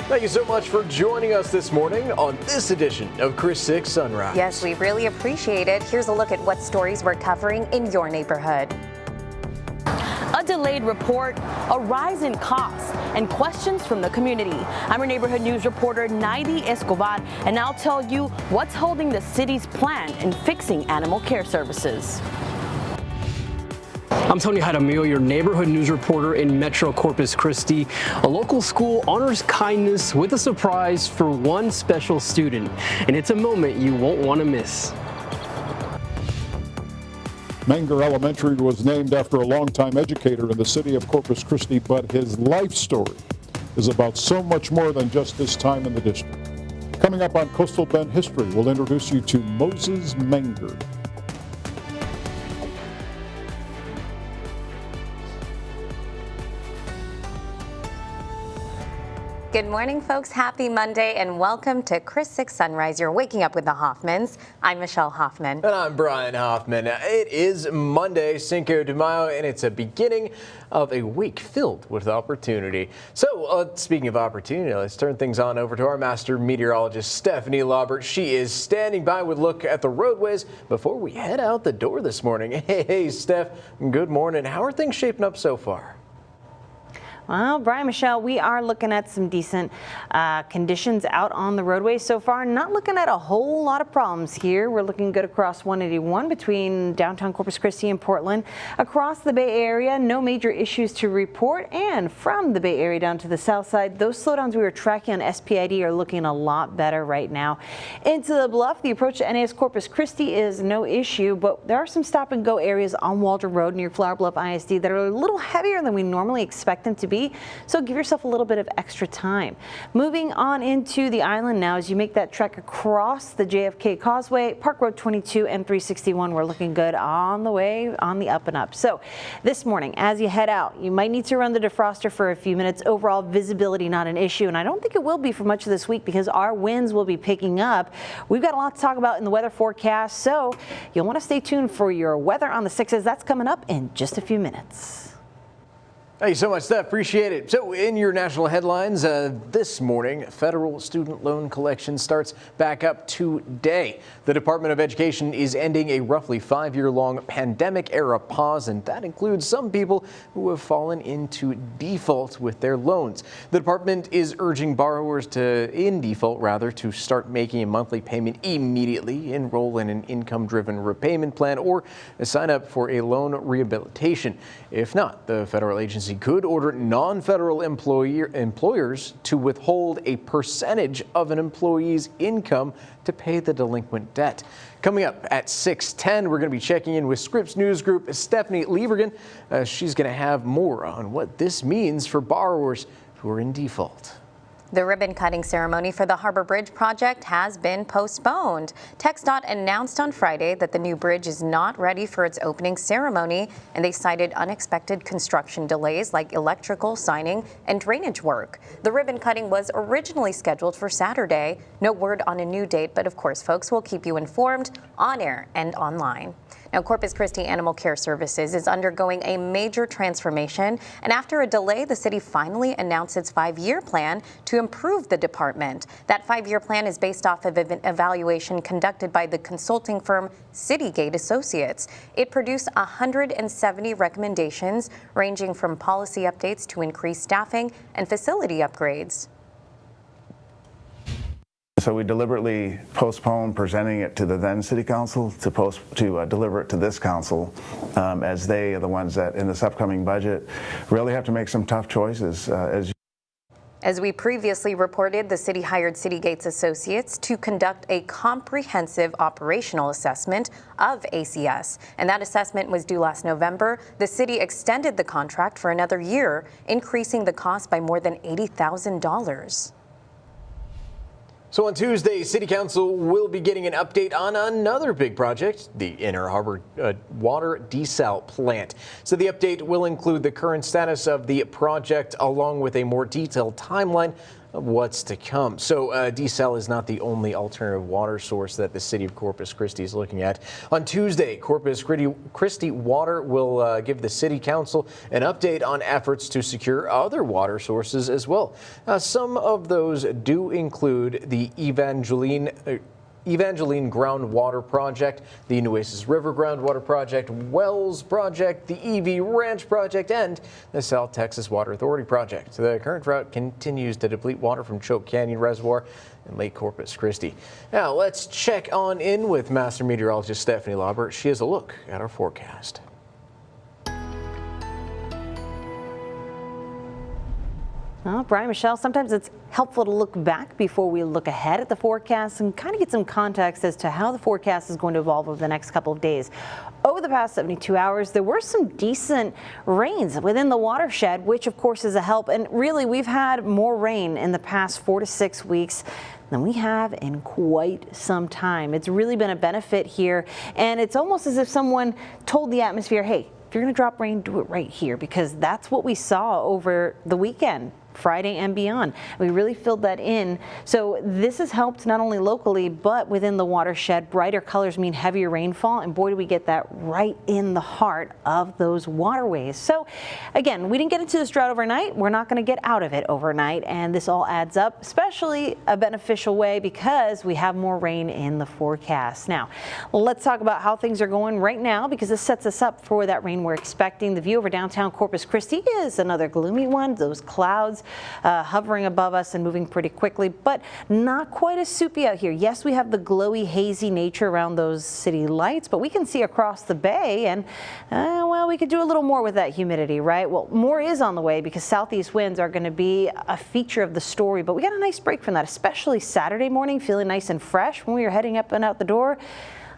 Thank you so much for joining us this morning on this edition of Chris 6 Sunrise. Yes, we really appreciate it. Here's a look at what stories we're covering in your neighborhood. A delayed report, a rise in costs, and questions from the community. I'm your neighborhood news reporter, Naidi Escobar, and I'll tell you what's holding the city's plan in fixing animal care services. I'm Tony Jaramillo, your neighborhood news reporter in Metro Corpus Christi. A local school honors kindness with a surprise for one special student, and it's a moment you won't want to miss. Menger Elementary was named after a longtime educator in the city of Corpus Christi, but his life story is about so much more than just his time in the district. Coming up on Coastal Bend History, we'll introduce you to Moses Menger. Good morning, folks. Happy Monday and welcome to Chris 6 Sunrise. You're waking up with the Hoffmans. I'm Michelle Hoffman. And I'm Brian Hoffman. It is Monday, Cinco de Mayo, and it's a beginning of a week filled with opportunity. So speaking of opportunity, let's turn things on over to our master meteorologist, Stephanie Laubert. She is standing by with a look at the roadways before we head out the door this morning. Hey, Steph, good morning. How are things shaping up so far? Well, Brian, Michelle, we are looking at some decent conditions out on the roadways so far. Not looking at a whole lot of problems here. We're looking good across 181 between downtown Corpus Christi and Portland. Across the Bay Area, no major issues to report. And from the Bay Area down to the south side, those slowdowns we were tracking on SPID are looking a lot better right now. Into the Bluff, the approach to NAS Corpus Christi is no issue, but there are some stop and go areas on Waldron Road near Flower Bluff ISD that are a little heavier than we normally expect them to be. So give yourself a little bit of extra time. Moving on into the island now, as you make that trek across the JFK Causeway, Park Road 22 and 361, we're looking good on the way, on the up and up. So this morning, as you head out, you might need to run the defroster for a few minutes. Overall visibility not an issue, and I don't think it will be for much of this week because our winds will be picking up. We've got a lot to talk about in the weather forecast, so you'll want to stay tuned for your weather on the 6s. That's coming up in just a few minutes. Thank you so much, Steph. Appreciate it. So in your national headlines this morning, federal student loan collection starts back up today. The Department of Education is ending a roughly 5-year-long pandemic-era pause, and that includes some people who have fallen into default with their loans. The department is urging borrowers in default, to start making a monthly payment immediately, enroll in an income-driven repayment plan, or sign up for a loan rehabilitation. If not, the federal agency could order non-federal employers to withhold a percentage of an employee's income to pay the delinquent debt. Coming up at 6:10, we're going to be checking in with Scripps News Group Stephanie Liebergen. She's going to have more on what this means for borrowers who are in default. The ribbon-cutting ceremony for the Harbor Bridge project has been postponed. TxDOT announced on Friday that the new bridge is not ready for its opening ceremony, and they cited unexpected construction delays like electrical, signing, and drainage work. The ribbon-cutting was originally scheduled for Saturday. No word on a new date, but of course, folks, will keep you informed on air and online. Now, Corpus Christi Animal Care Services is undergoing a major transformation, and after a delay, the city finally announced its 5-year plan to improve the department. That 5-year plan is based off of an evaluation conducted by the consulting firm Citygate Associates. It produced 170 recommendations, ranging from policy updates to increased staffing and facility upgrades. So we deliberately postponed presenting it to the then City Council to deliver it to this council, as they are the ones that in this upcoming budget really have to make some tough choices. As we previously reported, the city hired Citygate's Associates to conduct a comprehensive operational assessment of ACS, and that assessment was due last November. The city extended the contract for another year, increasing the cost by more than $80,000. So on Tuesday, City Council will be getting an update on another big project, the Inner Harbor water desal plant. So the update will include the current status of the project along with a more detailed timeline of what's to come. So desal is not the only alternative water source that the city of Corpus Christi is looking at. On Tuesday, Corpus Christi Water will give the city council an update on efforts to secure other water sources as well. Some of those do include the Evangeline Groundwater Project, the Nueces River Groundwater Project, Wells Project, the EV Ranch Project, and the South Texas Water Authority Project. The current drought continues to deplete water from Choke Canyon Reservoir in Lake Corpus Christi. Now let's check on in with Master Meteorologist Stephanie Laubert. She has a look at our forecast. Well, Brian, Michelle, sometimes it's helpful to look back before we look ahead at the forecast and kind of get some context as to how the forecast is going to evolve over the next couple of days. Over the past 72 hours, there were some decent rains within the watershed, which of course is a help. And really, we've had more rain in the past 4 to 6 weeks than we have in quite some time. It's really been a benefit here. And it's almost as if someone told the atmosphere, hey, if you're going to drop rain, do it right here, because that's what we saw over the weekend. Friday and beyond. We really filled that in. So this has helped not only locally, but within the watershed. Brighter colors mean heavier rainfall, and boy, do we get that right in the heart of those waterways. So again, we didn't get into this drought overnight. We're not going to get out of it overnight, and this all adds up, especially a beneficial way because we have more rain in the forecast. Now, let's talk about how things are going right now, because this sets us up for that rain we're expecting. The view over downtown Corpus Christi is another gloomy one. Those clouds hovering above us and moving pretty quickly, but not quite as soupy out here. Yes, we have the glowy, hazy nature around those city lights, but we can see across the bay, and well, we could do a little more with that humidity, right? Well, more is on the way because southeast winds are going to be a feature of the story, but we got a nice break from that, especially Saturday morning, feeling nice and fresh when we were heading up and out the door.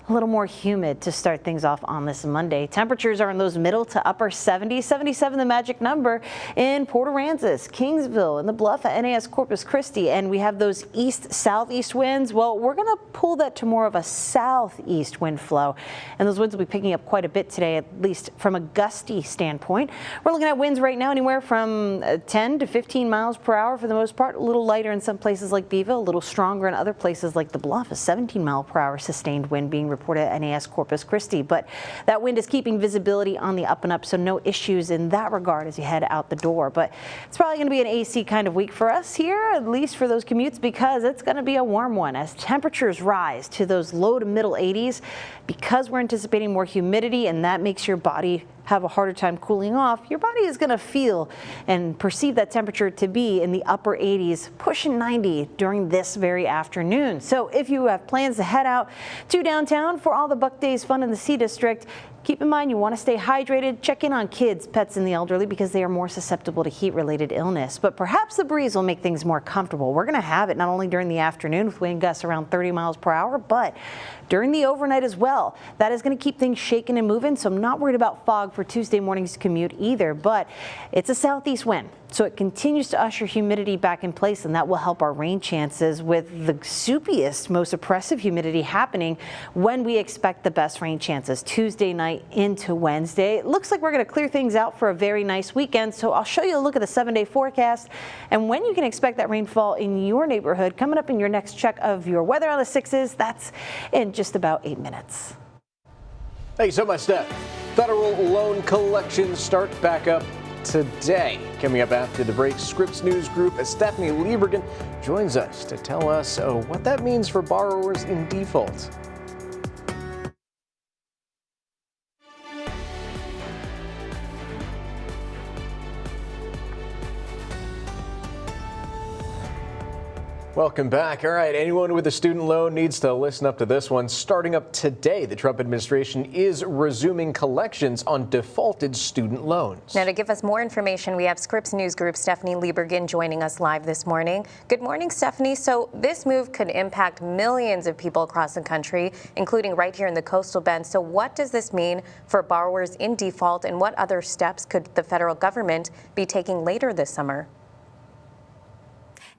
A little more humid to start things off on this Monday. Temperatures are in those middle to upper 70s, 77 the magic number in Port Aransas, Kingsville, and the Bluff at NAS Corpus Christi. And we have those east-southeast winds. Well, we're going to pull that to more of a southeast wind flow. And those winds will be picking up quite a bit today, at least from a gusty standpoint. We're looking at winds right now anywhere from 10 to 15 miles per hour for the most part. A little lighter in some places like Beeville, a little stronger in other places like the Bluff. A 17 mile per hour sustained wind being reported at NAS Corpus Christi, but that wind is keeping visibility on the up and up, so no issues in that regard as you head out the door. But it's probably going to be an AC kind of week for us here, at least for those commutes, because it's going to be a warm one as temperatures rise to those low to middle 80s, because we're anticipating more humidity, and that makes your body have a harder time cooling off. Your body is going to feel and perceive that temperature to be in the upper 80s, pushing 90 during this very afternoon. So if you have plans to head out to downtown for all the Buck Days fun in the C District, keep in mind you want to stay hydrated. Check in on kids, pets, and the elderly because they are more susceptible to heat-related illness. But perhaps the breeze will make things more comfortable. We're going to have it not only during the afternoon with wind gusts around 30 miles per hour, but during the overnight as well. That is going to keep things shaking and moving, so I'm not worried about fog for Tuesday morning's commute either, but it's a southeast wind. So it continues to usher humidity back in place, and that will help our rain chances with the soupiest, most oppressive humidity happening when we expect the best rain chances Tuesday night into Wednesday. It looks like we're going to clear things out for a very nice weekend, so I'll show you a look at the 7-day forecast and when you can expect that rainfall in your neighborhood coming up in your next check of your weather on the 6s. That's in just about 8 minutes. Thank you so much, Steph. Federal loan collections start back up today. Coming up after the break, Scripps News Group, Stephanie Liebergen joins us to tell us what that means for borrowers in default. Welcome back. All right, anyone with a student loan needs to listen up to this one. Starting up today, the Trump administration is resuming collections on defaulted student loans. Now, to give us more information, we have Scripps News Group Stephanie Liebergen joining us live this morning. Good morning, Stephanie. So this move could impact millions of people across the country, including right here in the coastal bend. So what does this mean for borrowers in default, and what other steps could the federal government be taking later this summer?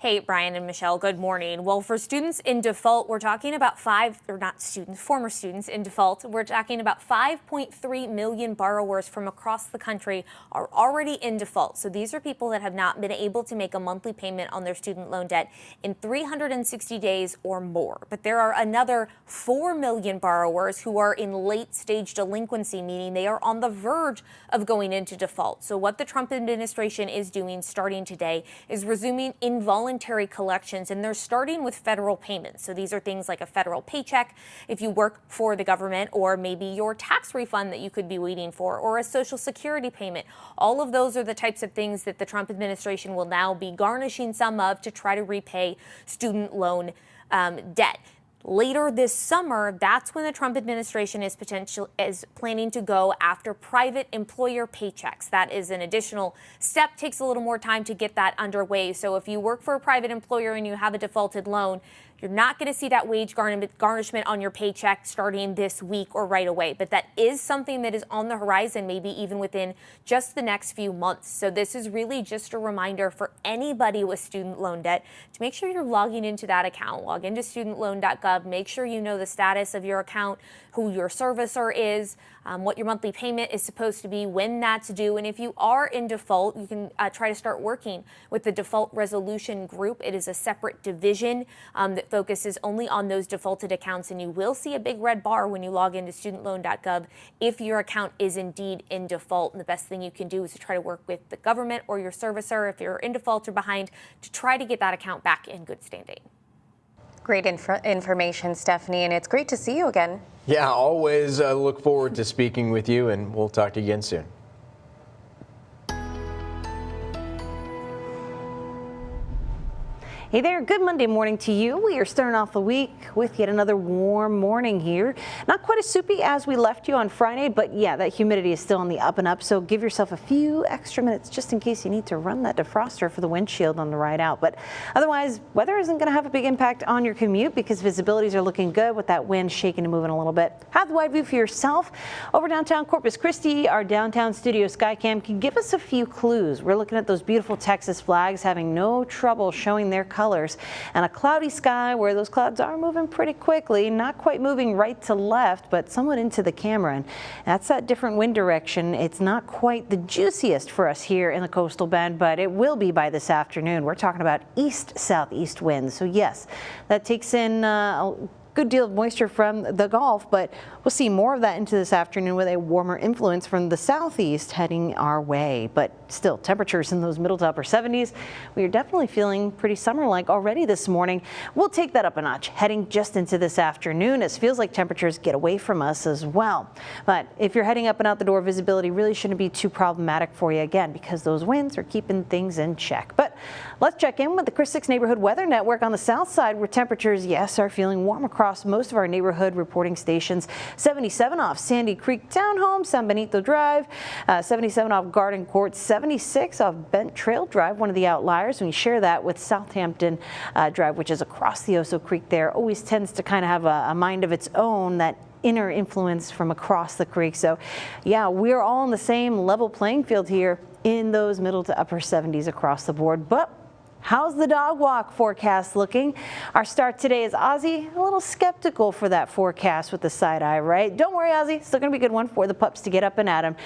Hey, Brian and Michelle, good morning. Well, for students in default, we're talking about former students in default, we're talking about 5.3 million borrowers from across the country are already in default. So these are people that have not been able to make a monthly payment on their student loan debt in 360 days or more. But there are another 4 million borrowers who are in late stage delinquency, meaning they are on the verge of going into default. So what the Trump administration is doing starting today is resuming involuntary collections, and they're starting with federal payments. So these are things like a federal paycheck if you work for the government, or maybe your tax refund that you could be waiting for, or a Social Security payment. All of those are the types of things that the Trump administration will now be garnishing some of to try to repay student loan debt. Later this summer, that's when the Trump administration is planning to go after private employer paychecks. That is an additional step, takes a little more time to get that underway. So if you work for a private employer and you have a defaulted loan, you're not going to see that wage garnishment on your paycheck starting this week or right away. But that is something that is on the horizon, maybe even within just the next few months. So this is really just a reminder for anybody with student loan debt to make sure you're logging into that account. Log into studentloan.gov. Make sure you know the status of your account, who your servicer is, what your monthly payment is supposed to be, when that's due. And if you are in default, you can try to start working with the default resolution group. It is a separate division that focuses only on those defaulted accounts. And you will see a big red bar when you log into studentloan.gov if your account is indeed in default. And the best thing you can do is to try to work with the government or your servicer if you're in default or behind to try to get that account back in good standing. Great information, Stephanie, and it's great to see you again. Yeah, always look forward to speaking with you, and we'll talk to you again soon. Hey there, good Monday morning to you. We are starting off the week with yet another warm morning here. Not quite as soupy as we left you on Friday, but yeah, that humidity is still on the up and up, so give yourself a few extra minutes just in case you need to run that defroster for the windshield on the ride out. But otherwise, weather isn't going to have a big impact on your commute because visibilities are looking good with that wind shaking and moving a little bit. Have the wide view for yourself. Over downtown Corpus Christi, our downtown studio Skycam can give us a few clues. We're looking at those beautiful Texas flags having no trouble showing their colors, and a cloudy sky where those clouds are moving pretty quickly, not quite moving right to left, but somewhat into the camera. And that's that different wind direction. It's not quite the juiciest for us here in the coastal bend, but it will be by this afternoon. We're talking about east-southeast winds. So yes, that takes in a good deal of moisture from the Gulf, but we'll see more of that into this afternoon with a warmer influence from the southeast heading our way. But still, temperatures in those middle to upper 70s. We are definitely feeling pretty summer-like already this morning. We'll take that up a notch heading just into this afternoon. It feels like temperatures get away from us as well. But if you're heading up and out the door, visibility really shouldn't be too problematic for you again because those winds are keeping things in check. But let's check in with the Chris 6 Neighborhood Weather Network on the south side where temperatures, yes, are feeling warm across most of our neighborhood reporting stations. 77 off Sandy Creek Townhome, San Benito Drive, 77 off Garden Court, 76 off Bent Trail Drive, one of the outliers. And we share that with Southampton Drive, which is across the Oso Creek there. Always tends to kind of have a mind of its own, that inner influence from across the creek. So yeah, we're all on the same level playing field here in those middle to upper 70s across the board. But how's the dog walk forecast looking? Our start today is Ozzy, a little skeptical for that forecast with the side eye, right? Don't worry, Ozzy, still going to be a good one for the pups to get up and at him.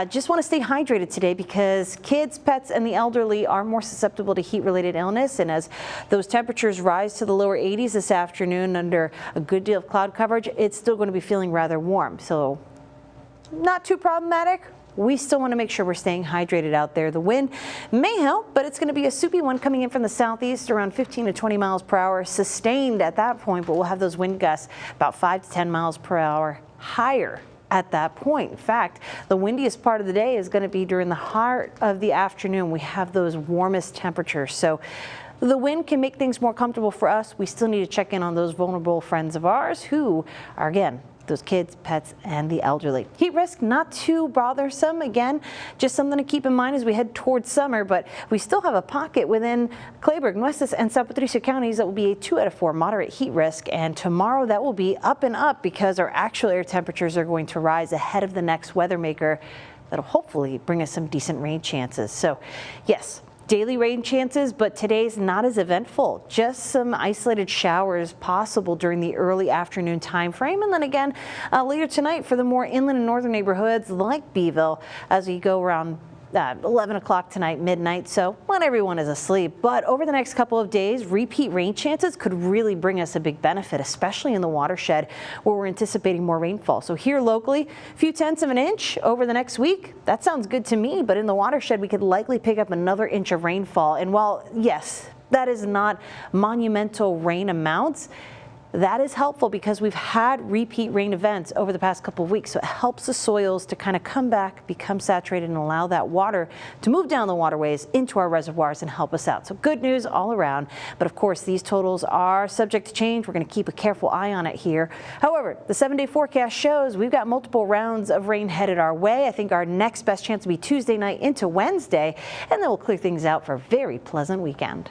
Just want to stay hydrated today because kids, pets, and the elderly are more susceptible to heat-related illness. And as those temperatures rise to the lower 80s this afternoon under a good deal of cloud coverage, it's still going to be feeling rather warm. So not too problematic. We still want to make sure we're staying hydrated out there. The wind may help, but it's going to be a soupy one coming in from the southeast around 15 to 20 miles per hour, sustained at that point, but we'll have those wind gusts about 5 to 10 miles per hour higher at that point. In fact, the windiest part of the day is going to be during the heart of the afternoon. We have those warmest temperatures. So the wind can make things more comfortable for us. We still need to check in on those vulnerable friends of ours who are, again, those kids, pets, and the elderly. Heat risk, not too bothersome. Again, just something to keep in mind as we head towards summer, but we still have a pocket within Clayburgh, Nueces, and San Patricio counties that will be a 2 out of 4 moderate heat risk. And tomorrow that will be up and up because our actual air temperatures are going to rise ahead of the next weather maker that'll hopefully bring us some decent rain chances. So yes, daily rain chances, but today's not as eventful. Just some isolated showers possible during the early afternoon time frame. And then again, later tonight for the more inland and northern neighborhoods like Beeville as we go around 11 o'clock tonight, midnight, so not everyone is asleep. But over the next couple of days, repeat rain chances could really bring us a big benefit, especially in the watershed where we're anticipating more rainfall. So here locally, a few tenths of an inch over the next week. That sounds good to me, but in the watershed, we could likely pick up another inch of rainfall. And while, yes, that is not monumental rain amounts, that is helpful because we've had repeat rain events over the past couple of weeks. So it helps the soils to kind of come back, become saturated, and allow that water to move down the waterways into our reservoirs and help us out. So good news all around. But of course, these totals are subject to change. We're going to keep a careful eye on it here. However, the 7-day forecast shows we've got multiple rounds of rain headed our way. I think our next best chance will be Tuesday night into Wednesday, and then we'll clear things out for a very pleasant weekend.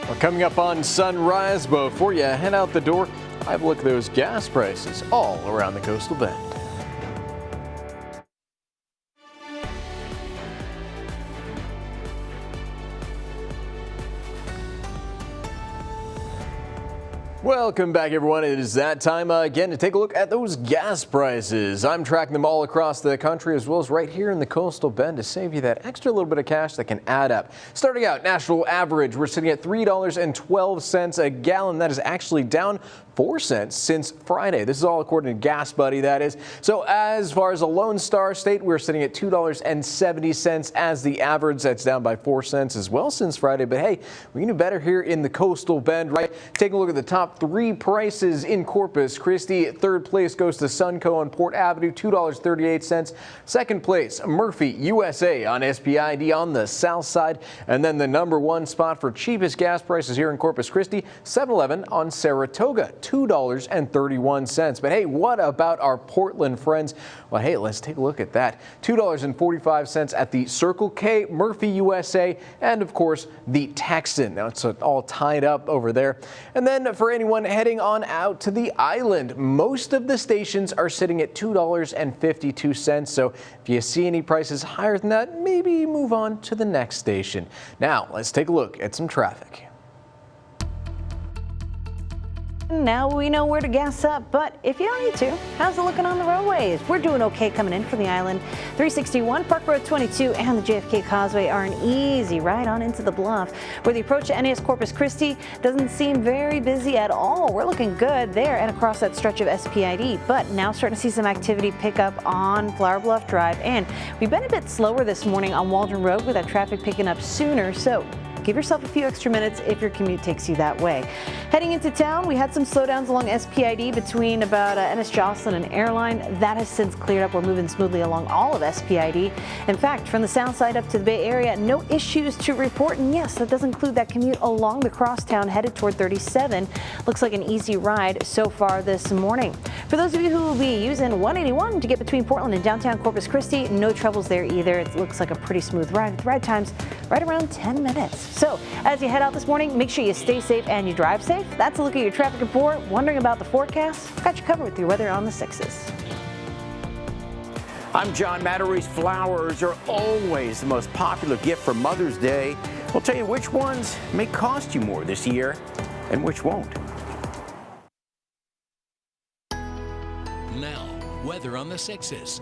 Well, coming up on Sunrise, before you head out the door, I have a look at those gas prices all around the coastal bend. Welcome back, everyone. It is that time again to take a look at those gas prices. I'm tracking them all across the country as well as right here in the coastal bend to save you that extra little bit of cash that can add up. Starting out, national average, we're sitting at $3.12 a gallon. That is actually down 4 cents since Friday. This is all according to Gas Buddy, that is. So as far as a Lone Star State, we're sitting at $2.70 as the average. That's down by 4 cents as well since Friday. But hey, we can do better here in the coastal bend, right? Take a look at the top 3 prices in Corpus Christi. Third place goes to Sunco on Port Avenue, $2.38. Second place, Murphy USA on SPID on the south side. And then the number 1 spot for cheapest gas prices here in Corpus Christi, 7-Eleven on Saratoga, $2.31. But hey, what about our Portland friends? Well, hey, let's take a look at that. $2.45 at the Circle K, Murphy USA, and of course the Texan. Now it's all tied up over there. And then for anyone heading on out to the island, most of the stations are sitting at $2.52. So if you see any prices higher than that, maybe move on to the next station. Now let's take a look at some traffic. Now we know where to gas up, but if you don't need to, how's it looking on the roadways? We're doing okay coming in from the island. 361, Park Road 22, and the JFK Causeway are an easy ride on into the Bluff. Where the approach to NAS Corpus Christi doesn't seem very busy at all. We're looking good there and across that stretch of SPID, but now starting to see some activity pick up on Flower Bluff Drive. And we've been a bit slower this morning on Waldron Road with that traffic picking up sooner, so give yourself a few extra minutes if your commute takes you that way. Heading into town, we had some slowdowns along SPID between about NS Jocelyn and Airline. That has since cleared up. We're moving smoothly along all of SPID. In fact, from the south side up to the Bay Area, no issues to report. And yes, that does include that commute along the crosstown headed toward 37. Looks like an easy ride so far this morning. For those of you who will be using 181 to get between Portland and downtown Corpus Christi, no troubles there either. It looks like a pretty smooth ride with ride times right around 10 minutes. So as you head out this morning, make sure you stay safe and you drive safe. That's a look at your traffic report. Wondering about the forecast? Got you covered with your weather on the 6s. I'm John Matteries. Flowers are always the most popular gift for Mother's Day. We'll tell you which ones may cost you more this year and which won't. Now, weather on the 6s.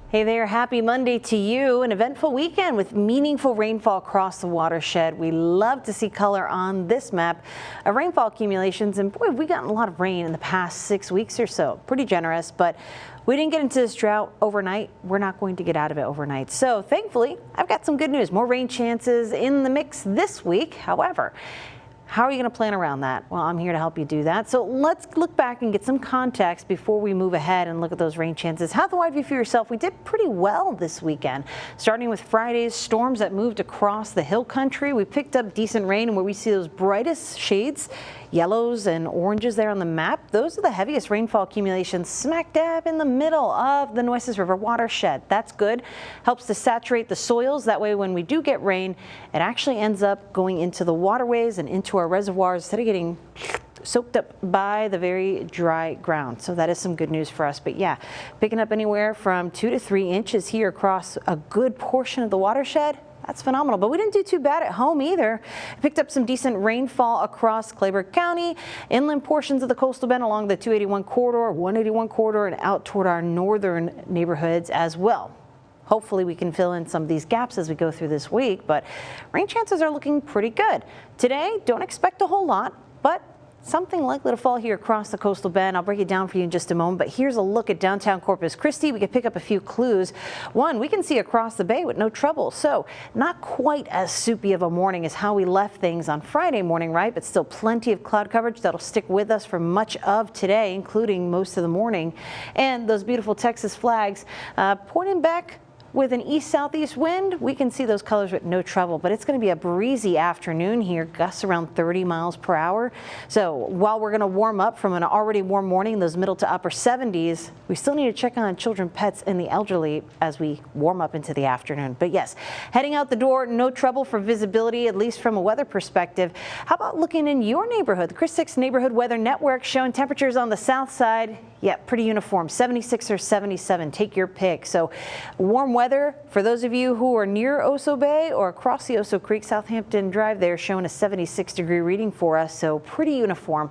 Hey there, happy Monday to you. An eventful weekend with meaningful rainfall across the watershed. We love to see color on this map of rainfall accumulations. And boy, we gotten a lot of rain in the past 6 weeks or so. Pretty generous, but we didn't get into this drought overnight. We're not going to get out of it overnight. So thankfully, I've got some good news. More rain chances in the mix this week. However, how are you going to plan around that? Well, I'm here to help you do that. So let's look back and get some context before we move ahead and look at those rain chances. How the wide view for yourself? We did pretty well this weekend. Starting with Friday's storms that moved across the hill country, we picked up decent rain, and where we see those brightest shades, yellows and oranges there on the map, those are the heaviest rainfall accumulations smack dab in the middle of the Nueces River watershed. That's good. Helps to saturate the soils. That way when we do get rain, it actually ends up going into the waterways and into our reservoirs instead of getting soaked up by the very dry ground. So that is some good news for us. But yeah, picking up anywhere from 2 to 3 inches here across a good portion of the watershed. That's phenomenal, but we didn't do too bad at home either. Picked up some decent rainfall across Clayburgh County, inland portions of the coastal bend along the 281 corridor, 181 corridor, and out toward our northern neighborhoods as well. Hopefully we can fill in some of these gaps as we go through this week, but rain chances are looking pretty good. Today, don't expect a whole lot, but something likely to fall here across the coastal bend. I'll break it down for you in just a moment, but here's a look at downtown Corpus Christi. We can pick up a few clues. One, we can see across the bay with no trouble. So not quite as soupy of a morning as how we left things on Friday morning, right? But still plenty of cloud coverage that'll stick with us for much of today, including most of the morning. And those beautiful Texas flags pointing back with an east-southeast wind. We can see those colors with no trouble, but it's going to be a breezy afternoon here, gusts around 30 miles per hour. So while we're going to warm up from an already warm morning, those middle to upper 70s, we still need to check on children, pets, and the elderly as we warm up into the afternoon. But yes, heading out the door, no trouble for visibility, at least from a weather perspective. How about looking in your neighborhood? The Chris 6 Neighborhood Weather Network showing temperatures on the south side. Yeah, pretty uniform, 76 or 77, take your pick. So warm weather for those of you who are near Oso Bay or across the Oso Creek Southampton Drive there, showing a 76-degree reading for us, so pretty uniform.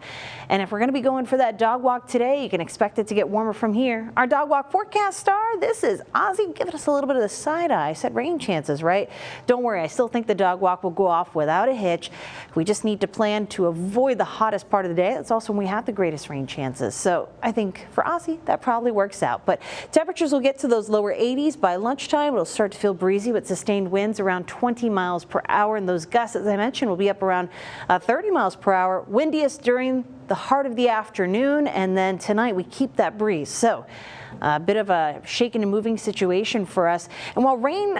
And if we're going to be going for that dog walk today, you can expect it to get warmer from here. Our dog walk forecast star, this is Ozzy giving us a little bit of the side eye. I said rain chances, right? Don't worry, I still think the dog walk will go off without a hitch. We just need to plan to avoid the hottest part of the day. That's also when we have the greatest rain chances. So I think for Ozzy, that probably works out. But temperatures will get to those lower 80s by lunchtime. It'll start to feel breezy with sustained winds around 20 miles per hour. And those gusts, as I mentioned, will be up around 30 miles per hour. Windiest during the heart of the afternoon. And then tonight we keep that breeze. So a bit of a shaking and moving situation for us. And while rain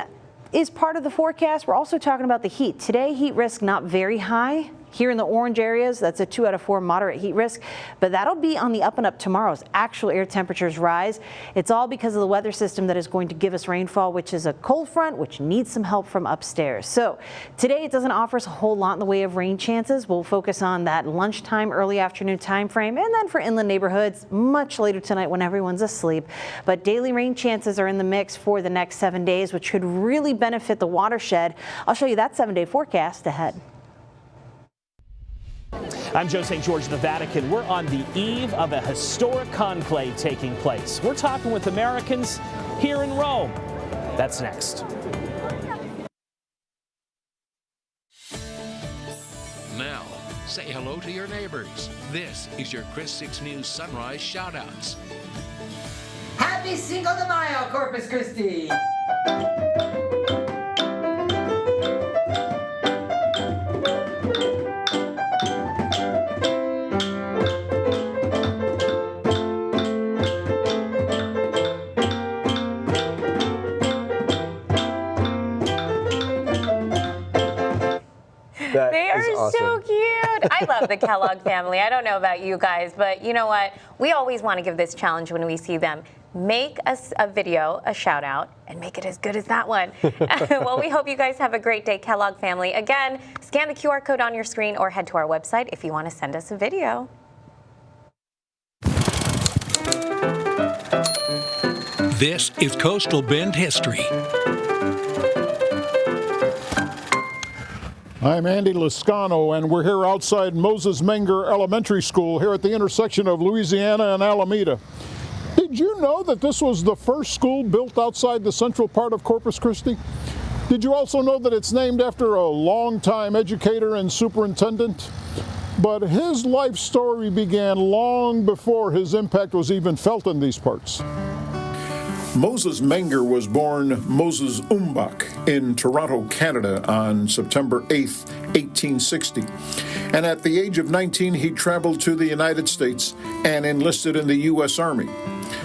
is part of the forecast, we're also talking about the heat. Today, heat risk not very high. Here in the orange areas, that's a 2 out of 4 moderate heat risk, but that'll be on the up and up tomorrow as actual air temperatures rise. It's all because of the weather system that is going to give us rainfall, which is a cold front, which needs some help from upstairs. So today it doesn't offer us a whole lot in the way of rain chances. We'll focus on that lunchtime, early afternoon time frame, and then for inland neighborhoods much later tonight when everyone's asleep. But daily rain chances are in the mix for the next 7 days, which could really benefit the watershed. I'll show you that 7-day forecast ahead. I'm Joe St. George in the Vatican. We're on the eve of a historic conclave taking place. We're talking with Americans here in Rome. That's next. Now, say hello to your neighbors. This is your Chris 6 News Sunrise Shoutouts. Happy Cinco de Mayo, Corpus Christi! They are awesome. So cute. I love the Kellogg family. I don't know about you guys, but you know what? We always want to give this challenge when we see them. Make us a video, a shout out, and make it as good as that one. Well, we hope you guys have a great day, Kellogg family. Again, scan the QR code on your screen or head to our website if you want to send us a video. This is Coastal Bend History. I'm Andy Lascano, and we're here outside Moses Menger Elementary School here at the intersection of Louisiana and Alameda. Did you know that this was the first school built outside the central part of Corpus Christi? Did you also know that it's named after a longtime educator and superintendent? But his life story began long before his impact was even felt in these parts. Moses Menger was born Moses Umbach in Toronto, Canada on September 8, 1860. And at the age of 19, he traveled to the United States and enlisted in the U.S. Army.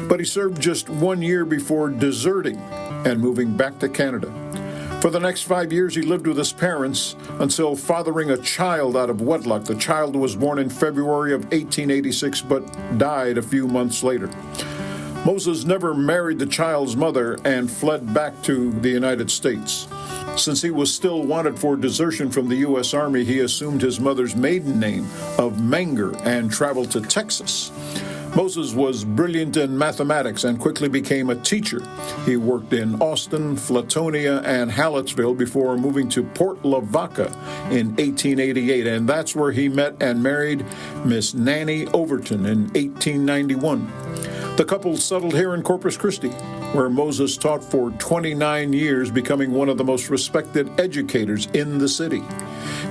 But he served just 1 year before deserting and moving back to Canada. For the next 5 years, he lived with his parents until fathering a child out of wedlock. The child was born in February of 1886, but died a few months later. Moses never married the child's mother and fled back to the United States. Since he was still wanted for desertion from the U.S. Army, he assumed his mother's maiden name of Menger and traveled to Texas. Moses was brilliant in mathematics and quickly became a teacher. He worked in Austin, Flatonia, and Hallettsville before moving to Port Lavaca in 1888, and that's where he met and married Miss Nanny Overton in 1891. The couple settled here in Corpus Christi, where Moses taught for 29 years, becoming one of the most respected educators in the city.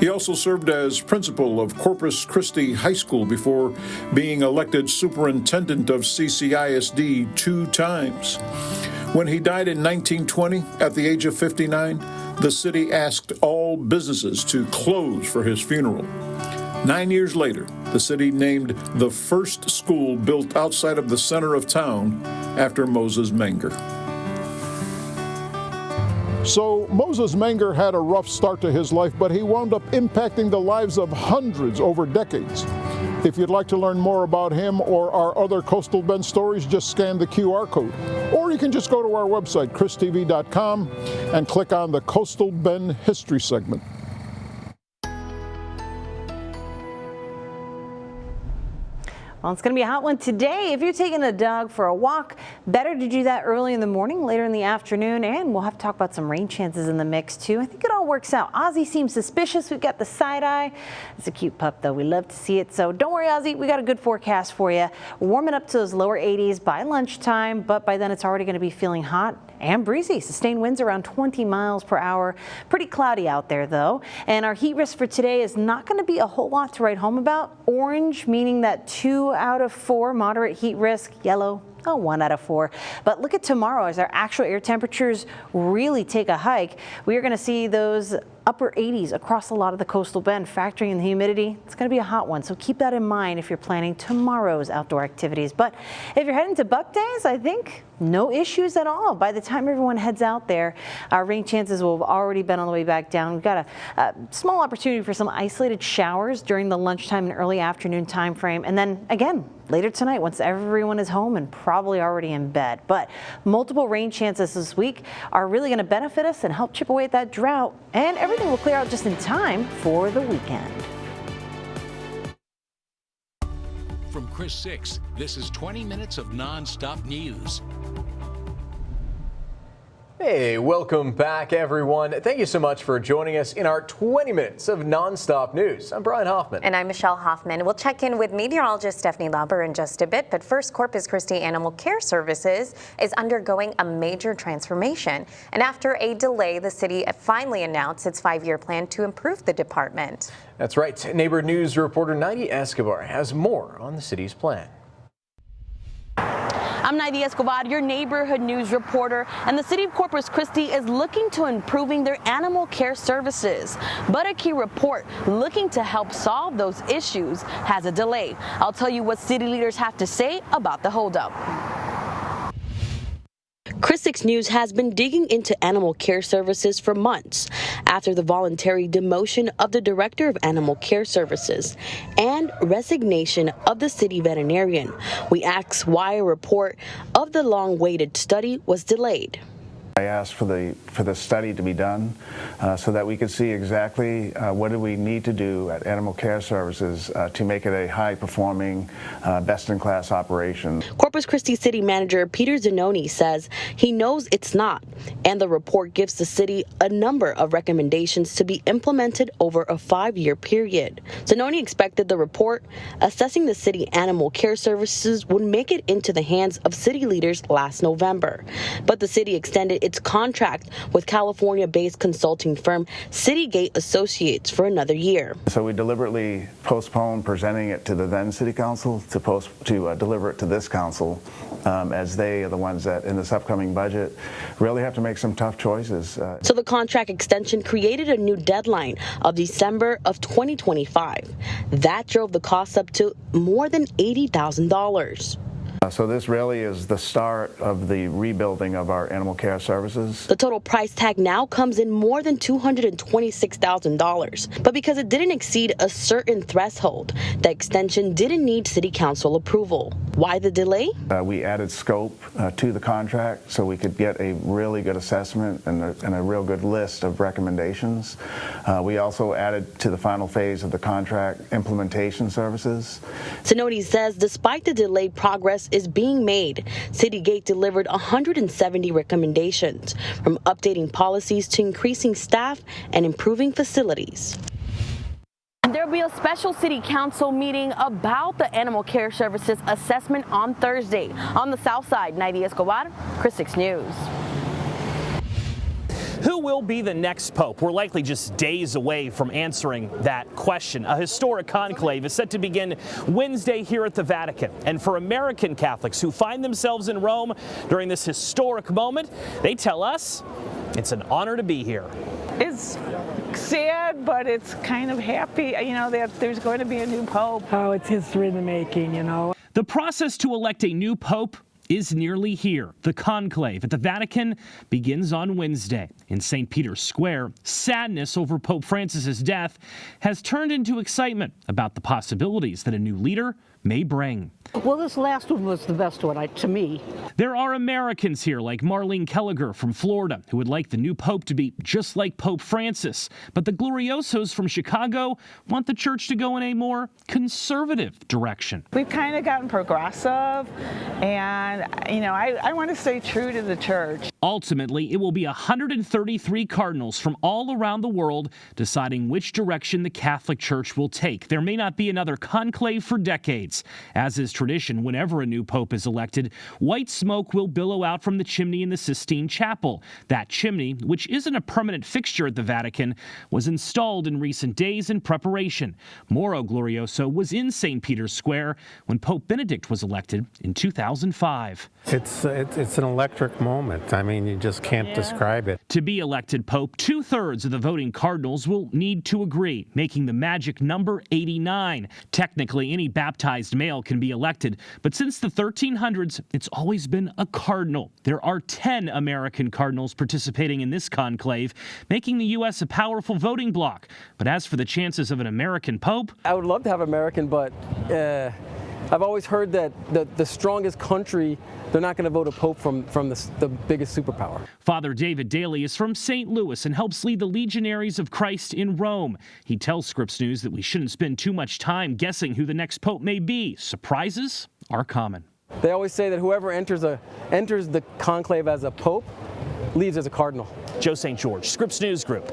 He also served as principal of Corpus Christi High School before being elected superintendent of CCISD 2 times. When he died in 1920, at the age of 59, the city asked all businesses to close for his funeral. 9 years later, the city named the first school built outside of the center of town after Moses Menger. So Moses Menger had a rough start to his life, but he wound up impacting the lives of hundreds over decades. If you'd like to learn more about him or our other Coastal Bend stories, just scan the QR code. Or you can just go to our website, christv.com, and click on the Coastal Bend History segment. Well, it's going to be a hot one today. If you're taking a dog for a walk, better to do that early in the morning, later in the afternoon, and we'll have to talk about some rain chances in the mix too. I think it all works out. Ozzy seems suspicious. We've got the side eye. It's a cute pup though. We love to see it. So don't worry, Ozzy. We got a good forecast for you. Warming up to those lower 80s by lunchtime, but by then it's already going to be feeling hot and breezy. Sustained winds around 20 miles per hour. Pretty cloudy out there though. And our heat risk for today is not going to be a whole lot to write home about. Orange, meaning that 2 out of 4 moderate heat risk. Yellow, 1 out of 4. But look at tomorrow as our actual air temperatures really take a hike. We are going to see those upper 80s across a lot of the coastal bend. Factoring in the humidity, it's going to be a hot one. So keep that in mind if you're planning tomorrow's outdoor activities. But if you're heading to Buck Days, I think no issues at all. By the time everyone heads out there, our rain chances will have already been on the way back down. We've got a small opportunity for some isolated showers during the lunchtime and early afternoon time frame. And then again, later tonight, once everyone is home and probably already in bed. But multiple rain chances this week are really going to benefit us and help chip away at that drought. And everything will clear out just in time for the weekend. From Chris 6, this is 20 minutes of non-stop news. Hey, welcome back, everyone. Thank you so much for joining us in our 20 minutes of nonstop news. I'm Brian Hoffman. And I'm Michelle Hoffman. We'll check in with meteorologist Stephanie Lauber in just a bit. But first, Corpus Christi Animal Care Services is undergoing a major transformation. And after a delay, the city finally announced its 5-year plan to improve the department. That's right. Neighborhood News reporter Naidi Escobar has more on the city's plan. I'm Naidi Escobar, your neighborhood news reporter, and the city of Corpus Christi is looking to improving their animal care services. But a key report looking to help solve those issues has a delay. I'll tell you what city leaders have to say about the holdup. Chris 6 News has been digging into animal care services for months after the voluntary demotion of the director of animal care services and resignation of the city veterinarian. We asked why a report of the long-awaited study was delayed. I asked for the study to be done so that we could see exactly what do we need to do at Animal Care Services to make it a high-performing, best-in-class operation. Corpus Christi City Manager Peter Zanoni says he knows it's not, and the report gives the city a number of recommendations to be implemented over a 5-year period. Zanoni expected the report assessing the city animal care services would make it into the hands of city leaders last November, but the city extended its contract with California-based consulting firm Citygate Associates for another year. So we deliberately postponed presenting it to the then City Council to deliver it to this council, as they are the ones that in this upcoming budget really have to make some tough choices. So the contract extension created a new deadline of December of 2025. That drove the cost up to more than $80,000. So this really is the start of the rebuilding of our animal care services. The total price tag now comes in more than $226,000. But because it didn't exceed a certain threshold, the extension didn't need City Council approval. Why the delay? We added scope to the contract so we could get a really good assessment and a real good list of recommendations. We also added to the final phase of the contract implementation services. Sinodi says despite the delayed, progress is being made. Citygate delivered 170 recommendations, from updating policies to increasing staff and improving facilities. There'll be a special city council meeting about the animal care services assessment on Thursday. On the south side, Naidi Escobar, Chris 6 News. Who will be the next pope? We're likely just days away from answering that question. A historic conclave is set to begin Wednesday here at the Vatican. And for American Catholics who find themselves in Rome during this historic moment, they tell us it's an honor to be here. It's sad, but it's kind of happy, you know, that there's going to be a new pope. Oh, it's history in the making, you know. The process to elect a new pope is nearly here. The conclave at the Vatican begins on Wednesday. In St. Peter's Square, sadness over Pope Francis's death has turned into excitement about the possibilities that a new leader may bring. Well, this last one was the best one, to me. There are Americans here like Marlene Kelliger from Florida who would like the new pope to be just like Pope Francis. But the Gloriosos from Chicago want the church to go in a more conservative direction. We've kind of gotten progressive, and, you know, I want to stay true to the church. Ultimately, it will be 133 cardinals from all around the world deciding which direction the Catholic Church will take. There may not be another conclave for decades. As is tradition, whenever a new pope is elected, white smoke will billow out from the chimney in the Sistine Chapel. That chimney, which isn't a permanent fixture at the Vatican, was installed in recent days in preparation. Moro Glorioso was in St. Peter's Square when Pope Benedict was elected in 2005. It's an electric moment. I mean, you just can't describe it. To be elected pope, 2/3 of the voting cardinals will need to agree, making the magic number 89. Technically, any baptized male can be elected, but since the 1300s, it's always been a cardinal. There are 10 American cardinals participating in this conclave, making the U.S. a powerful voting bloc. But as for the chances of an American pope, I would love to have American, but I've always heard that the strongest country, they're not going to vote a pope from the biggest superpower. Father David Daly is from St. Louis and helps lead the Legionaries of Christ in Rome. He tells Scripps News that we shouldn't spend too much time guessing who the next pope may be. Surprises are common. They always say that whoever enters the conclave as a pope leaves as a cardinal. Joe St. George, Scripps News Group.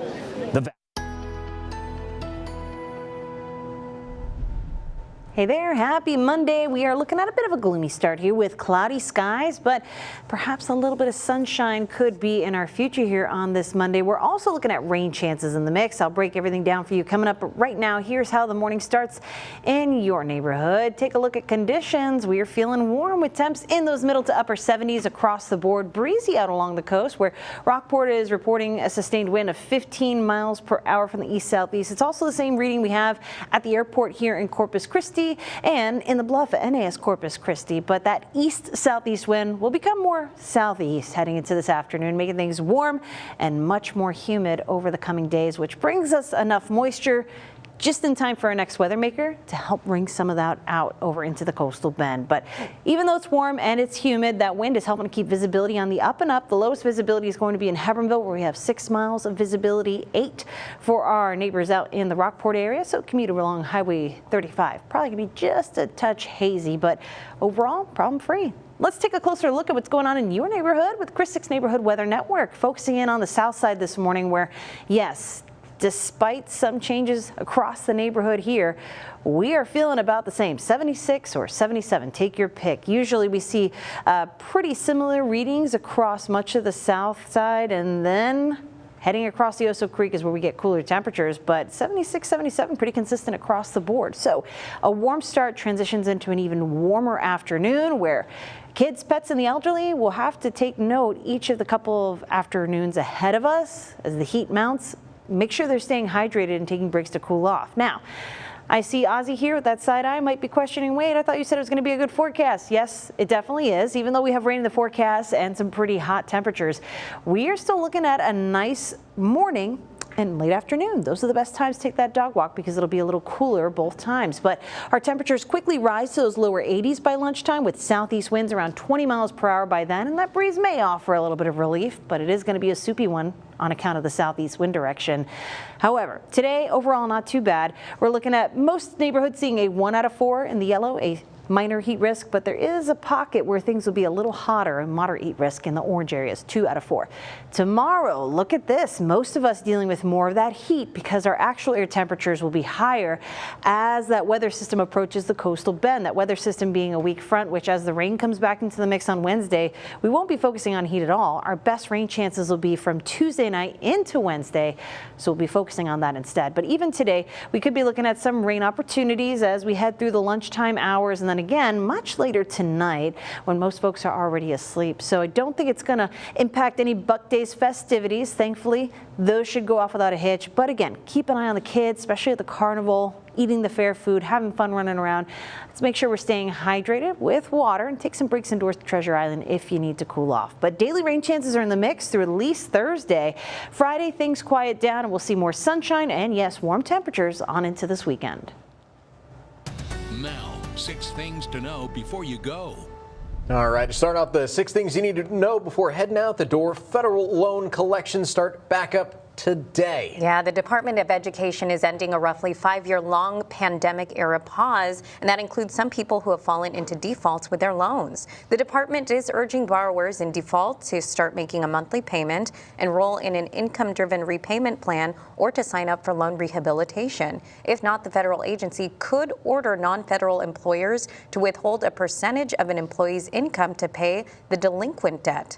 Hey there, happy Monday. We are looking at a bit of a gloomy start here with cloudy skies, but perhaps a little bit of sunshine could be in our future here on this Monday. We're also looking at rain chances in the mix. I'll break everything down for you coming up. But right now, here's how the morning starts in your neighborhood. Take a look at conditions. We are feeling warm with temps in those middle to upper 70s across the board. Breezy out along the coast, where Rockport is reporting a sustained wind of 15 miles per hour from the east-southeast. It's also the same reading we have at the airport here in Corpus Christi and in the Bluff at NAS Corpus Christi, but that east-southeast wind will become more southeast heading into this afternoon, making things warm and much more humid over the coming days, which brings us enough moisture just in time for our next weather maker to help bring some of that out over into the coastal bend. But even though it's warm and it's humid, that wind is helping to keep visibility on the up and up. The lowest visibility is going to be in Hebbronville, where we have 6 miles of visibility, 8 for our neighbors out in the Rockport area. So commute along Highway 35. Probably gonna be just a touch hazy, but overall problem free. Let's take a closer look at what's going on in your neighborhood with Chris 6 Neighborhood Weather Network, focusing in on the south side this morning, where yes, despite some changes across the neighborhood here, we are feeling about the same, 76 or 77, take your pick. Usually we see pretty similar readings across much of the south side, and then heading across the Oso Creek is where we get cooler temperatures, but 76, 77, pretty consistent across the board. So a warm start transitions into an even warmer afternoon, where kids, pets, and the elderly will have to take note each of the couple of afternoons ahead of us as the heat mounts. Make sure they're staying hydrated and taking breaks to cool off. Now, I see Ozzy here with that side eye, might be questioning, wait, I thought you said it was going to be a good forecast. Yes, it definitely is. Even though we have rain in the forecast and some pretty hot temperatures, we are still looking at a nice morning and late afternoon. Those are the best times to take that dog walk because it'll be a little cooler both times. But our temperatures quickly rise to those lower 80s by lunchtime with southeast winds around 20 miles per hour by then. And that breeze may offer a little bit of relief, but it is going to be a soupy one on account of the southeast wind direction. However, today overall not too bad. We're looking at most neighborhoods seeing a 1 out of 4 in the yellow, a minor heat risk, but there is a pocket where things will be a little hotter and moderate heat risk in the orange areas, 2 out of 4. Tomorrow, look at this. Most of us dealing with more of that heat because our actual air temperatures will be higher as that weather system approaches the coastal bend. That weather system being a weak front, which as the rain comes back into the mix on Wednesday, we won't be focusing on heat at all. Our best rain chances will be from Tuesday night into Wednesday, so we'll be focusing on that instead. But even today, we could be looking at some rain opportunities as we head through the lunchtime hours and then again much later tonight when most folks are already asleep. So I don't think it's going to impact any Buck Days festivities. Thankfully, those should go off without a hitch. But again, keep an eye on the kids, especially at the carnival, eating the fair food, having fun running around. Let's make sure we're staying hydrated with water and take some breaks indoors to Treasure Island if you need to cool off. But daily rain chances are in the mix through at least Thursday. Friday, things quiet down and we'll see more sunshine and yes, warm temperatures on into this weekend. Now, 6 things to know before you go. All right, to start off the 6 things you need to know before heading out the door, federal loan collections start back up today. Yeah, the Department of Education is ending a roughly 5-year-long pandemic-era pause, and that includes some people who have fallen into defaults with their loans. The department is urging borrowers in default to start making a monthly payment, enroll in an income-driven repayment plan, or to sign up for loan rehabilitation. If not, the federal agency could order non-federal employers to withhold a percentage of an employee's income to pay the delinquent debt.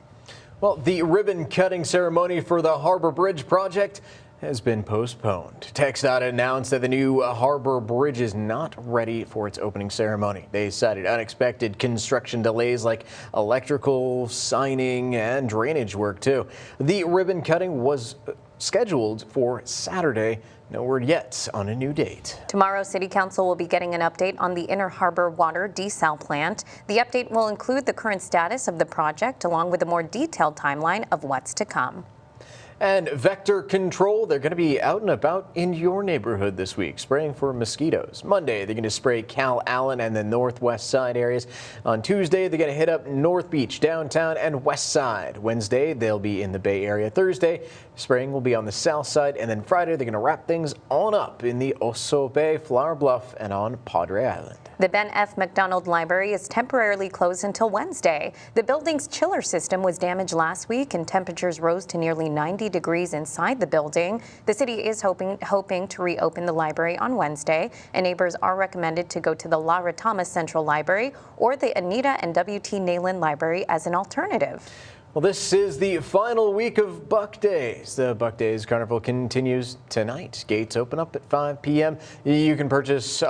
Well, the ribbon-cutting ceremony for the Harbor Bridge project has been postponed. TxDOT announced that the new Harbor Bridge is not ready for its opening ceremony. They cited unexpected construction delays like electrical, signing, and drainage work, too. The ribbon cutting was scheduled for Saturday. No word yet on a new date. Tomorrow, City Council will be getting an update on the Inner Harbor Water Desal plant. The update will include the current status of the project along with a more detailed timeline of what's to come. And Vector Control, they're going to be out and about in your neighborhood this week, spraying for mosquitoes. Monday, they're going to spray Cal Allen and the northwest side areas. On Tuesday, they're going to hit up North Beach, downtown, and west side. Wednesday, they'll be in the Bay Area. Thursday, spraying will be on the south side. And then Friday, they're going to wrap things on up in the Oso Bay, Flower Bluff, and on Padre Island. The Ben F. McDonald Library is temporarily closed until Wednesday. The building's chiller system was damaged last week and temperatures rose to nearly 90 degrees inside the building. The city is hoping to reopen the library on Wednesday, and neighbors are recommended to go to the La Retama Central Library or the Anita and W.T. Nayland Library as an alternative. Well, this is the final week of Buck Days. The Buck Days Carnival continues tonight. Gates open up at 5 p.m. You can purchase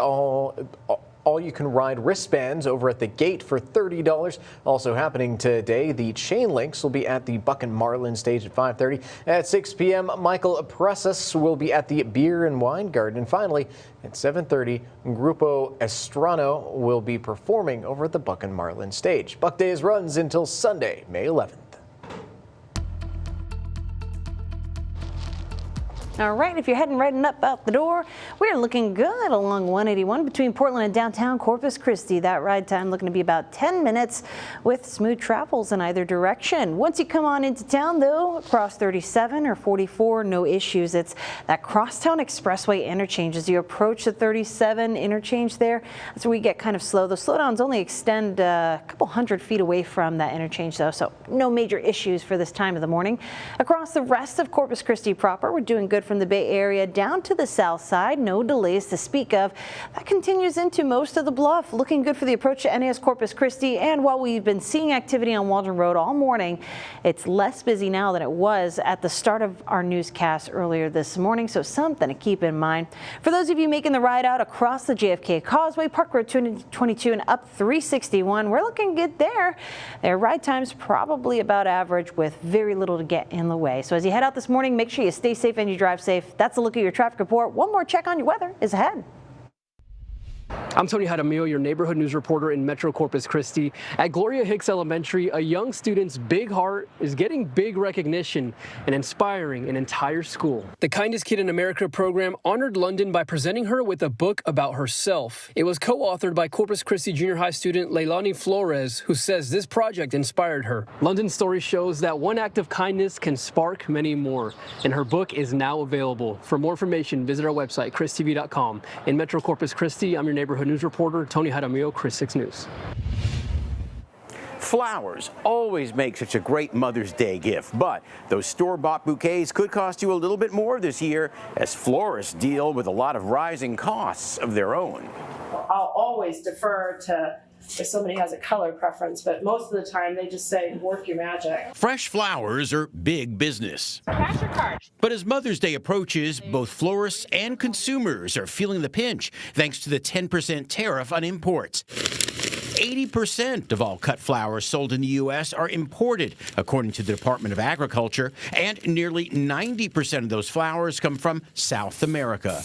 all-you-can-ride wristbands over at the gate for $30. Also happening today, the chain links will be at the Buck and Marlin stage at 5:30. At 6 p.m., Michael Presas will be at the Beer and Wine Garden. And finally, at 7:30, Grupo Estrano will be performing over at the Buck and Marlin stage. Buck Days runs until Sunday, May 11th. All right, if you're heading right up out the door, we're looking good along 181 between Portland and downtown Corpus Christi. That ride time looking to be about 10 minutes with smooth travels in either direction. Once you come on into town, though, across 37 or 44, no issues. It's that Crosstown Expressway interchange. As you approach the 37 interchange there, that's where we get kind of slow. The slowdowns only extend a couple hundred feet away from that interchange, though, so no major issues for this time of the morning. Across the rest of Corpus Christi proper, we're doing good from the Bay Area down to the south side. No delays to speak of. That continues into most of the bluff. Looking good for the approach to NAS Corpus Christi. And while we've been seeing activity on Waldron Road all morning, it's less busy now than it was at the start of our newscast earlier this morning. So something to keep in mind. For those of you making the ride out across the JFK Causeway, Park Road 22 and up 361, we're looking good there. Their ride time's probably about average with very little to get in the way. So as you head out this morning, make sure you stay safe and you drive safe. That's a look at your traffic report. One more check on your weather is ahead. I'm Tony Jaramillo, your neighborhood news reporter in Metro Corpus Christi. At Gloria Hicks Elementary, a young student's big heart is getting big recognition and inspiring an entire school. The Kindest Kid in America program honored London by presenting her with a book about herself. It was co-authored by Corpus Christi Junior High student Leilani Flores, who says this project inspired her. London's story shows that one act of kindness can spark many more, and her book is now available. For more information, visit our website, christv.com. In Metro Corpus Christi, I'm your neighborhood news reporter, Tony Jaramillo, Chris 6 News. Flowers always make such a great Mother's Day gift, but those store-bought bouquets could cost you a little bit more this year as florists deal with a lot of rising costs of their own. I'll always defer to if somebody has a color preference, but most of the time they just say, work your magic. Fresh flowers are big business. Cash your card. But as Mother's Day approaches, both florists and consumers are feeling the pinch thanks to the 10% tariff on imports. 80% of all cut flowers sold in the U.S. are imported, according to the Department of Agriculture, and nearly 90% of those flowers come from South America.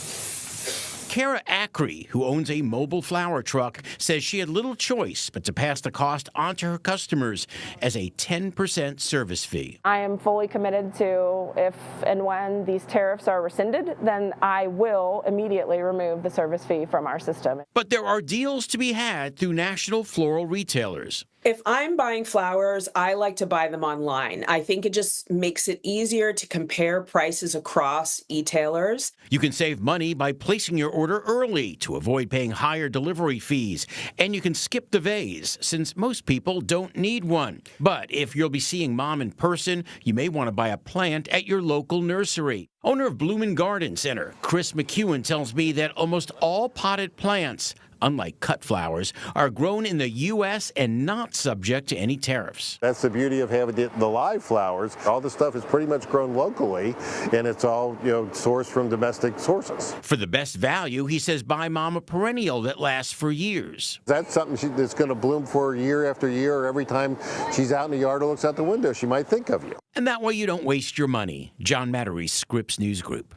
Kara Acri, who owns a mobile flower truck, says she had little choice but to pass the cost on to her customers as a 10% service fee. I am fully committed to if and when these tariffs are rescinded, then I will immediately remove the service fee from our system. But there are deals to be had through national floral retailers. If I'm buying flowers, I like to buy them online. I think it just makes it easier to compare prices across e-tailers. You can save money by placing your order early to avoid paying higher delivery fees. And you can skip the vase since most people don't need one. But if you'll be seeing Mom in person, you may want to buy a plant at your local nursery. Owner of Bloomin' Garden Center, Chris McEwen, tells me that almost all potted plants, unlike cut flowers, are grown in the U.S. and not subject to any tariffs. That's the beauty of having the live flowers. All the stuff is pretty much grown locally, and it's all sourced from domestic sources. For the best value, he says buy Mom a perennial that lasts for years. That's something that's going to bloom for year after year, or every time she's out in the yard or looks out the window, she might think of you. And that way you don't waste your money. John Mattery, Scripps News Group.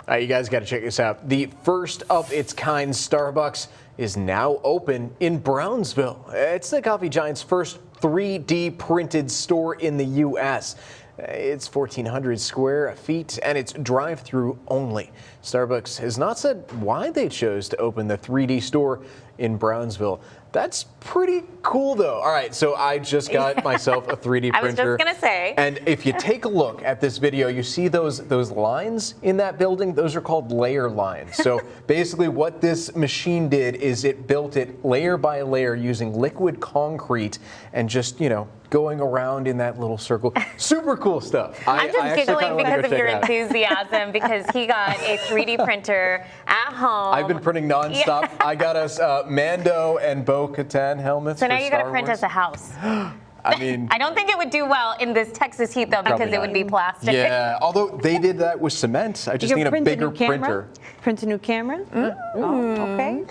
All right, you guys got to check this out. The first of its kind Starbucks is now open in Brownsville. It's the coffee giant's first 3D printed store in the U.S. It's 1,400 square feet and it's drive-through only. Starbucks has not said why they chose to open the 3D store in Brownsville. That's pretty cool, though. All right, so I just got myself a 3D printer. I was just going to say. And if you take a look at this video, you see those lines in that building? Those are called layer lines. So basically what this machine did is it built it layer by layer using liquid concrete and just, going around in that little circle. Super cool stuff. I'm just giggling because of your enthusiasm because he got a 3D printer at home. I've been printing nonstop. Yeah. I got us Mando and Bo-Katan helmets. So now you got to print us a house. I mean, I don't think it would do well in this Texas heat though because it would be plastic. Yeah, although they did that with cement. I just need a bigger printer. Print a new camera? Oh, okay.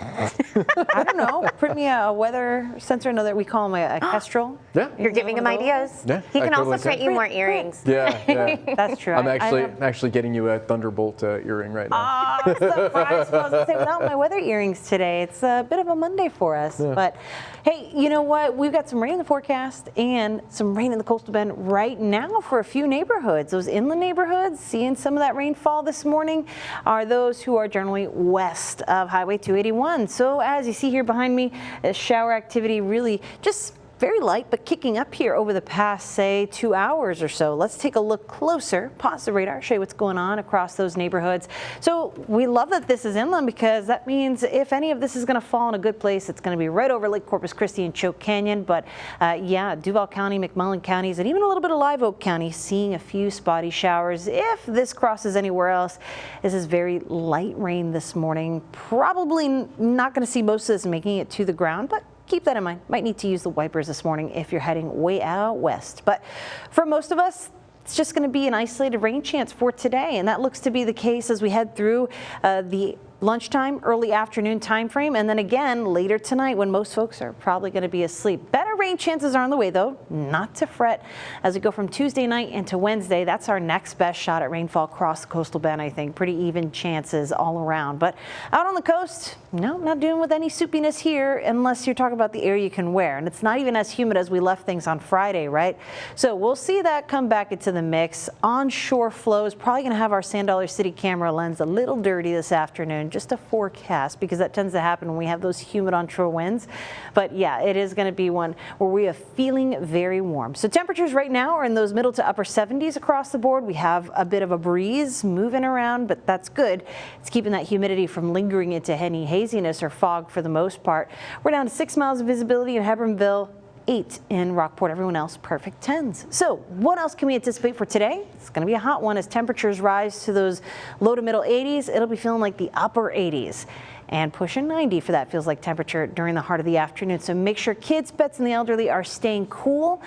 I don't know. Print me a weather sensor. Another, we call them a Kestrel. Yeah. You're giving him ideas. Yeah. He can also print you more earrings. Yeah. That's true. I'm actually getting you a Thunderbolt earring right now. Oh, surprise. I was going to say, without my weather earrings today, it's a bit of a Monday for us. Yeah. But hey, you know what? We've got some rain in the forecast and some rain in the coastal bend right now for a few neighborhoods. Those inland neighborhoods, seeing some of that rainfall this morning, are those who are generally west of Highway 281. So as you see here behind me, shower activity really just very light, but kicking up here over the past, say, 2 hours or so. Let's take a look closer, pause the radar, show you what's going on across those neighborhoods. So we love that this is inland because that means if any of this is going to fall in a good place, it's going to be right over Lake Corpus Christi and Choke Canyon. But yeah, Duval County, McMullen counties, and even a little bit of Live Oak County seeing a few spotty showers. If this crosses anywhere else, this is very light rain this morning. Probably not going to see most of this making it to the ground, but keep that in mind. Might need to use the wipers this morning if you're heading way out west. But for most of us, it's just going to be an isolated rain chance for today, and that looks to be the case as we head through the lunchtime, early afternoon time frame, and then again later tonight when most folks are probably going to be asleep. Better rain chances are on the way, though. Not to fret. As we go from Tuesday night into Wednesday, that's our next best shot at rainfall across the coastal bend, I think. Pretty even chances all around. But out on the coast, no, not doing with any soupiness here unless you're talking about the air you can wear. And it's not even as humid as we left things on Friday, right? So we'll see that come back into the mix. Onshore flow is probably going to have our Sand Dollar City camera lens a little dirty this afternoon. Just a forecast, because that tends to happen when we have those humid onshore winds. But yeah, it is going to be one where we are feeling very warm. So temperatures right now are in those middle to upper 70s across the board. We have a bit of a breeze moving around, but that's good. It's keeping that humidity from lingering into any haziness or fog for the most part. We're down to 6 miles of visibility in Hebbronville, 8 in Rockport. Everyone else perfect 10s. So what else can we anticipate for today? It's going to be a hot one as temperatures rise to those low to middle 80s. It'll be feeling like the upper 80s. And pushing 90 for that feels like temperature during the heart of the afternoon. So make sure kids, pets, and the elderly are staying cool.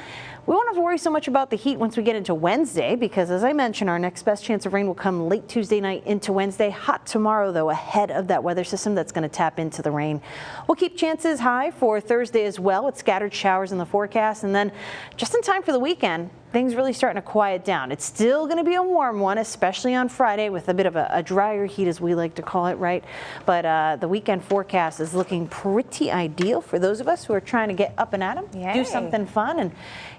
We won't have to worry so much about the heat once we get into Wednesday, because as I mentioned, our next best chance of rain will come late Tuesday night into Wednesday. Hot tomorrow, though, ahead of that weather system that's going to tap into the rain. We'll keep chances high for Thursday as well, with scattered showers in the forecast. And then just in time for the weekend, things really starting to quiet down. It's still going to be a warm one, especially on Friday, with a bit of a drier heat, as we like to call it, right? But the weekend forecast is looking pretty ideal for those of us who are trying to get up and at 'em, do something fun. And,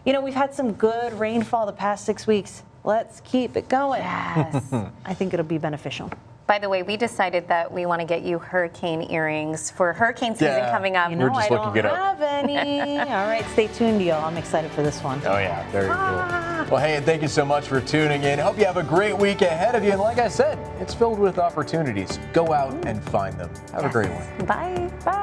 you know, we've had some good rainfall the past 6 weeks. Let's keep it going. Yes. I think it'll be beneficial. By the way, we decided that we want to get you hurricane earrings for hurricane season coming up. You know, I don't have any. All right, stay tuned, y'all. I'm excited for this one. Oh, yeah, very cool. Well, hey, thank you so much for tuning in. Hope you have a great week ahead of you. And like I said, it's filled with opportunities. Go out and find them. Have a great one. Bye. Bye.